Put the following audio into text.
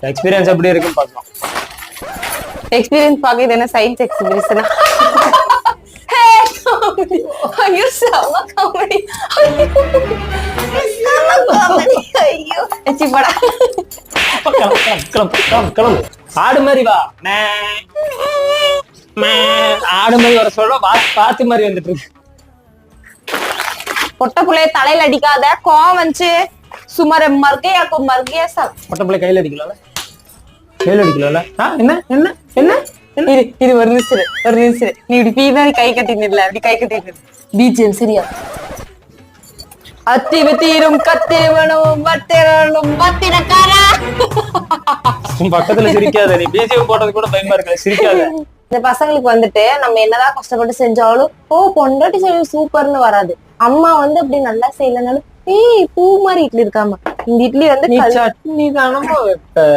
Experience எப்படி இருக்குன்னு பார்க்கலாம். எக்ஸ்பீரியன்ஸ் பார்க்க இது என்ன சயின்ஸ் எக்ஸ்பிரஷனா? ஐயோ செம காமெடி. ஐயோ எச்சிப்படா. கிளம்பு. ஆடு மாதிரி வா. ஆடு மாதிரி வர சொல்ல பாத்து மாதிரி வந்துட்டு இருக்கு. பொட்ட புள்ளைய தலையில அடிக்காத, கோவம் வந்துச்சு. சுமார் மர்க்கையா சார். பொட்ட பிள்ளை கையில அடிக்கல. என்ன என்ன என்ன இது ஒரு நிமிஷம். நீ இப்படி பீதாரி கை கட்டினில்ல, அப்படி கை கட்டிட்டு பிஜிஎம் சரியா? அத்தி வித்தீரும் கத்தேவனும் வத்திரனும் வத்திரக்காரா. பக்கத்துல சிரிக்காத. நீ பிஜிஎம் போட்டது கூட பயமா இருக்கு. சிரிக்காத. இந்த பசங்களுக்கு வந்துட்டு நம்ம என்னதான் கஷ்டப்பட்டு செஞ்சாலும் பொண்டாட்டி செய்ய சூப்பர்னு வராது. அம்மா வந்து அப்படி நல்லா செய்யலனாலும் பூ மாதிரி இட்லி இருக்காம, இந்த இட்லி வந்து சட்னி தானமா